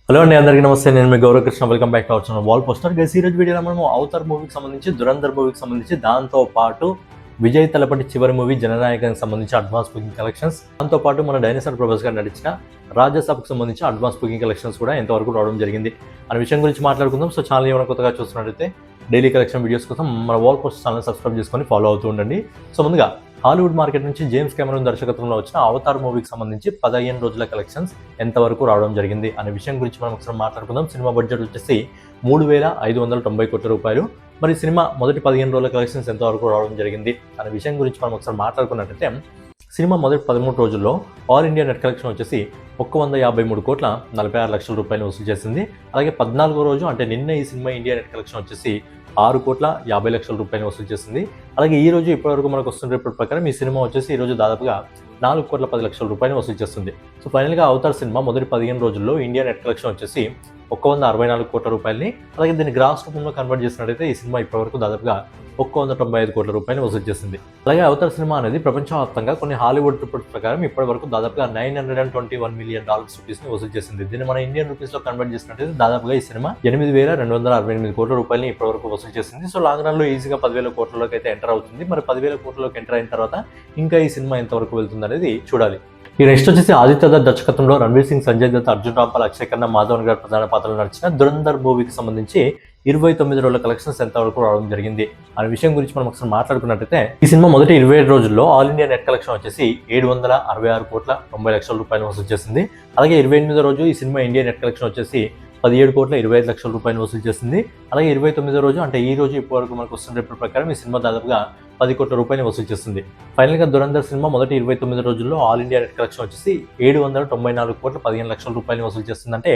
Hello అండి, అందరికీ నమస్తే. నేను మీ Gauravkrishna. Welcome back to our channel wall poster. Guys, ఈ రోజు వీడియోలో మనము అవతార్ మూవీకి సంబంధించి, దురంధర్ మూవీకి సంబంధించి, దాంతో పాటు విజయ్ తలపతి చివరి మూవీ జననాయకానికి సంబంధించి అడ్వాన్స్ బుకింగ్ కలెక్షన్స్, దాంతో పాటు మన డైనోసార్ ప్రభాస్ గారు నడిచిన రాజసభకు సంబంధించి అడ్వాన్స్ బుకింగ్ కలెక్షన్స్ కూడా ఎంతవరకు రావడం జరిగింది అనే విషయం గురించి మాట్లాడుకుందాం. సో ఛానల్ ఏమైనా కొత్తగా చూస్తున్నట్లయితే డైలీ కలెక్షన్ వీడియోస్ కోసం మన వాల్ పోస్టర్ ఛానల్ సబ్స్క్రైబ్ చేసుకొని ఫాలో అవుతూ ఉండండి. సో ముందుగా హాలీవుడ్ మార్కెట్ నుంచి జేమ్స్ కెమెరూన్ దర్శకత్వంలో వచ్చిన అవతార్ మూవీకి సంబంధించి 15 రోజుల కలెక్షన్స్ ఎంతవరకు రావడం జరిగింది అనే విషయం గురించి మనం ఒకసారి మాట్లాడుకుందాం. సినిమా బడ్జెట్ వచ్చేసి 3,590 కోట్ల రూపాయలు. మరి సినిమా మొదటి 15 రోజుల కలెక్షన్స్ ఎంతవరకు రావడం జరిగింది అనే విషయం గురించి మనం ఒకసారి మాట్లాడుకున్నట్లయితే, సినిమా మొదటి 13 రోజుల్లో ఆల్ ఇండియా నెట్ కలెక్షన్ వచ్చేసి 153 కోట్ల 46 లక్షల రూపాయలు వసూలు చేసింది. అలాగే 14వ రోజు అంటే నిన్న ఈ సినిమా ఇండియా నెట్ కలెక్షన్ వచ్చేసి 6 కోట్ల 50 లక్షల రూపాయలు వసూలు చేసింది. అలాగే ఈ రోజు ఇప్పటివరకు మనకు వస్తున్న రిపోర్ట్ ప్రకారం ఈ సినిమా వచ్చేసి ఈ రోజు దాదాపుగా 4 కోట్ల 10 లక్షల రూపాయలు వసూలు చేస్తుంది. సో ఫైనల్గా అవతార్ సినిమా మొదటి 15 రోజుల్లో ఇండియా నెట్ కలెక్షన్ వచ్చేసి 164 కోట్ల రూపాయలని, అలాగే దీన్ని గ్రాస్ రూపంలో కన్వర్ట్ చేసినట్టయితే ఈ సినిమా ఇప్పటివరకు దాదాపుగా 195 కోట్ల రూపాయలు వసూలు చేసింది. అలాగే అవతార్ సినిమా అనేది ప్రపంచవ్యాప్తంగా కొన్ని హాలీవుడ్ రిపోర్ట్స్ ప్రకారం ఇప్పటి వరకు దాదాపుగా $921 మిలియన్ రూపీస్ని వసూలు చేసింది. దీన్ని మన ఇండియన్ రూపీస్లో కన్వర్ట్ చేసినట్టయితే దాదాపుగా ఈ సినిమా 8,268 కోట్ల రూపాయలని ఇప్పటివరకు వసూలు చేసింది. సో లాంగ్ రన్లో ఈజీగా 10,000 కోట్లలోకి అయితే ఎంటర్ అవుతుంది. మరి 10,000 కోట్లలోకి ఎంటర్ అయిన తర్వాత ఇంకా ఈ సినిమా ఎంతవరకు వెళ్తుంది అనేది చూడాలి. ఈ నెక్స్ట్ వచ్చేసి ఆదిత్య దత్ దర్శకత్వంలో రణ్వీర్ సింగ్, సంజయ్ దత్, అర్జున్ రాంపాల్, అక్షయ్ ఖన్నా, మాధవన్ గారు ప్రధాన పాత్రలు నడిచిన దురంధర్ మూవీకి సంబంధించి 29 రోజుల కలెక్షన్స్ ఎంతవరకు రావడం జరిగింది అనే విషయం గురించి మనం ఒకసారి మాట్లాడుకున్నట్టయితే, ఈ సినిమా మొదటి 27 రోజుల్లో ఆల్ ఇండియా నెట్ కలెక్షన్ వచ్చేసి 766 కోట్ల 90 లక్షల రూపాయలు వసూలు చేసింది. అలాగే 28వ రోజు ఈ సినిమా ఇండియా నెట్ కలెక్షన్ వచ్చేసి 17 కోట్ల 25 లక్షల రూపాయలు వసూలు చేసింది. అలాగే 29వ రోజు అంటే ఈ రోజు ఇప్పటివరకు మనకు వస్తున్న రిపోర్ట్ ప్రకారం ఈ సినిమా దాదాపుగా 10 కోట్ల రూపాయలు వసూలు చేస్తుంది. ఫైనల్గా దురంధర్ సినిమా మొదటి 29 రోజుల్లో ఆల్ ఇండియా నెట్ కలెక్షన్ వచ్చేసి 794 కోట్ల 15 లక్షల రూపాయలు వసూలు చేస్తుంది. అంటే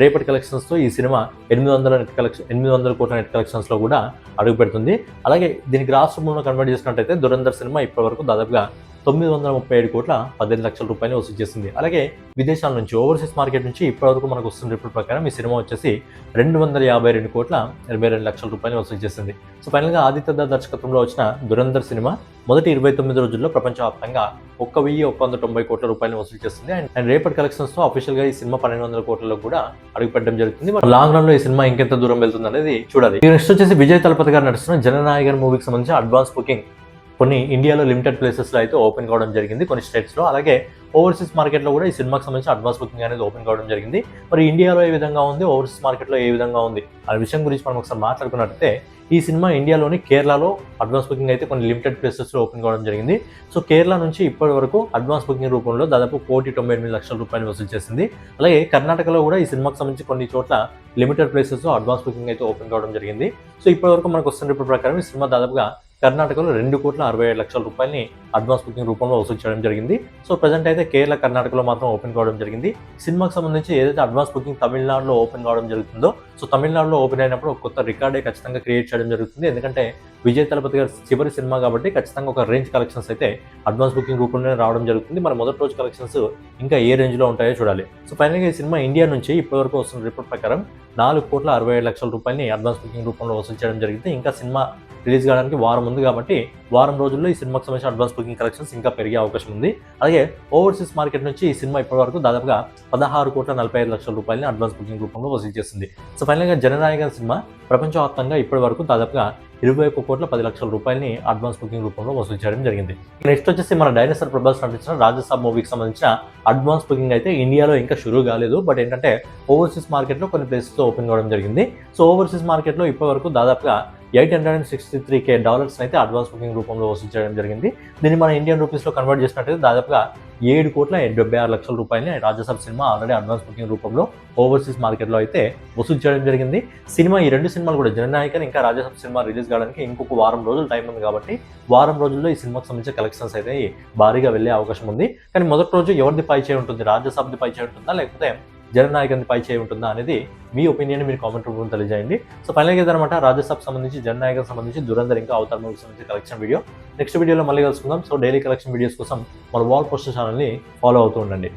రేపటి కలెక్షన్స్తో ఈ సినిమా 800 కోట్ల నెట్ కలెక్షన్స్లో కూడా అడుగు పెడుతుంది. అలాగే దీనికి గ్రాస్ రూపంలో కన్వర్ట్ చేసినట్టయితే దురంధర్ సినిమా ఇప్పటివరకు దాదాపుగా 937 కోట్ల 15 లక్షల రూపాయలు వసూలు చేసింది. అలాగే విదేశాల నుంచి, ఓవర్సీస్ మార్కెట్ నుంచి ఇప్పటివరకు మనకు వస్తున్న రిపోర్ట్ ప్రకారం ఈ సినిమా వచ్చేసి 252 కోట్ల 22 లక్షల రూపాయలు వసూలు చేసింది. సో ఫైనల్గా ఆదిత్య దత్ దర్శకత్వంలో వచ్చిన దురంధర్ సినిమా మొదటి 29 రోజుల్లో ప్రపంచవ్యాప్తంగా 1,190 కోట్ల రూపాయలు వసూలు చేస్తుంది. అండ్ రేపటి కలెక్షన్స్తో అఫీషియల్గా ఈ సినిమా 1,200 కోట్లలో కూడా అడుగుపెట్టడం జరుగుతుంది. లాంగ్ రన్లో ఈ సినిమా ఇంకెంత దూరం వెళ్తుంది అనేది చూడాలి. నెక్స్ట్ వచ్చేసి విజయ్ తలపతి గారు నడుస్తున్న జననాయకన్ మూవీకి సంబంధించి అడ్వాన్స్ బుకింగ్ కొన్ని ఇండియాలో లిమిటెడ్ ప్లేసెస్లో అయితే ఓపెన్ కావడం జరిగింది, కొన్ని స్టేట్స్లో. అలాగే ఓవర్సీస్ మార్కెట్లో కూడా ఈ సినిమాకి సంబంధించి అడ్వాన్స్ బుకింగ్ అనేది ఓపెన్ కావడం జరిగింది. మరి ఇండియాలో ఏ విధంగా ఉంది, ఓవర్సీస్ మార్కెట్లో ఏ విధంగా ఉంది అనే విషయం గురించి మనం ఒకసారి మాట్లాడుకున్నట్టయితే, ఈ సినిమా ఇండియాలోని కేరళలో అడ్వాన్స్ బుకింగ్ అయితే కొన్ని లిమిటెడ్ ప్లేసెస్లో ఓపెన్ కావడం జరిగింది. సో కేరళ నుంచి ఇప్పటి వరకు అడ్వాన్స్ బుకింగ్ రూపంలో దాదాపు 1,98 లక్షల రూపాయలు వసూలు చేసింది. అలాగే కర్ణాటకలో కూడా ఈ సినిమాకి సంబంధించి కొన్ని చోట్ల లిమిటెడ్ ప్లేసెస్లో అడ్వాన్స్ బుకింగ్ అయితే ఓపెన్ కావడం జరిగింది. సో ఇప్పటి వరకు మనకు వస్తున్న రిపోర్ట్ ప్రకారం ఈ సినిమా దాదాపుగా కర్ణాటకలో 2 కోట్ల 67 లక్షల రూపాయలని అడ్వాన్స్ బుకింగ్ రూపంలో వసూలు చేయడం జరిగింది. సో ప్రజెంట్ అయితే కేరళ, కర్ణాటకలో మాత్రం ఓపెన్ కావడం జరిగింది. సినిమాకి సంబంధించి ఏదైతే అడ్వాన్స్ బుకింగ్ తమిళనాడులో ఓపెన్ కావడం జరుగుతుందో, సో తమిళనాడులో ఓపెన్ అయినప్పుడు ఒక కొత్త రికార్డే ఖచ్చితంగా క్రియేట్ చేయడం జరుగుతుంది. ఎందుకంటే విజయ్ తలపతి గారి చివరి సినిమా కాబట్టి ఖచ్చితంగా ఒక రేంజ్ కలెక్షన్స్ అయితే అడ్వాన్స్ బుకింగ్ రూపంలోనే రావడం జరుగుతుంది. మరి మొదటి రోజు కలెక్షన్స్ ఇంకా ఏ రేంజ్లో ఉంటాయో చూడాలి. సో ఫైనల్గా ఈ సినిమా ఇండియా నుంచి ఇప్పటివరకు వస్తున్న రిపోర్ట్ ప్రకారం 4 కోట్ల 67 లక్షల రూపాయలని అడ్వాన్స్ బుకింగ్ రూపంలో వసూలు చేయడం జరిగింది. ఇంకా సినిమా రిలీజ్ కావడానికి వారం ఉంది కాబట్టి వారం రోజుల్లో ఈ సినిమాకి సంబంధించిన అడ్వాన్స్ బుకింగ్ కలెక్షన్స్ ఇంకా పెరిగే అవకాశం ఉంది. అలాగే ఓవర్సీస్ మార్కెట్ నుంచి ఈ సినిమా ఇప్పటివరకు దాదాపుగా 16 కోట్ల 45 లక్షల రూపాయలని అడ్వాన్స్ బుకింగ్ రూపంలో వసూలు చేస్తుంది. సో ఫైనల్గా జననాయకన్ సినిమా ప్రపంచవ్యాప్తంగా ఇప్పటి వరకు దాదాపుగా 21 కోట్ల 10 లక్షల రూపాయలని అడ్వాన్స్ బుకింగ్ రూపంలో వసూలు చేయడం జరిగింది. నెక్స్ట్ వచ్చేసి మన డైనోసార్ ప్రభాస్ నటించిన రాజసభ మూవీకి సంబంధించిన అడ్వాన్స్ బుకింగ్ అయితే ఇండియాలో ఇంకా షురూ కాలేదు. బట్ ఏంటంటే ఓవర్సీస్ మార్కెట్లో కొన్ని ప్లేసెస్లో ఓపెన్ కావడం జరిగింది. సో ఓవర్సీస్ మార్కెట్లో ఇప్పటి వరకు దాదాపుగా $863K అయితే అడ్వాన్స్ బుకింగ్ రూపంలో వసూలు చేయడం జరిగింది. దీన్ని మన ఇండియన్ రూపీస్లో కన్వర్ట్ చేసినట్టయితే దాదాపుగా 7 కోట్ల 76 లక్షల రూపాయలని రాజసభ సినిమా ఆల్రెడీ అడ్వాన్స్ బుకింగ్ రూపంలో ఓవర్సీస్ మార్కెట్లో అయితే వసూలు చేయడం జరిగింది. సినిమా ఈ 2 సినిమాలు కూడా జననాయకన్ ఇంకా రాజసభ సినిమా రిలీజ్ కావడానికి ఇంకొక వారం రోజులు టైం ఉంది కాబట్టి వారం రోజుల్లో ఈ సినిమాకి సంబంధించిన కలెక్షన్స్ అయితే భారీగా వెళ్ళే అవకాశం ఉంది. కానీ మొదటి రోజు ఎవరిది పై చేయి ఉంటుంది, రాజసభది పై చేయి ఉంటుందా లేకపోతే జననాయకన్ పై చేయి ఉంటుందా అనేది మీ ఒపీనియన్ మీరు కామెంట్ రూపంలో తెలియజేయండి. సో ఫైనల్గా ఏదన్నమాట రాజసభ సంబంధించి, జననాయకన్ సంబంధించి, దురంధర్ ఇంకా అవతార్ మూవీకి సంబంధించి కలెక్షన్ వీడియో నెక్స్ట్ వీడియోలో మళ్ళీ కలుసుకుందాం. సో డైలీ కలెక్షన్ వీడియోస్ కోసం మన వాల్ పోస్టర్ ఛానల్ని ఫాలో అవుతూ ఉండండి.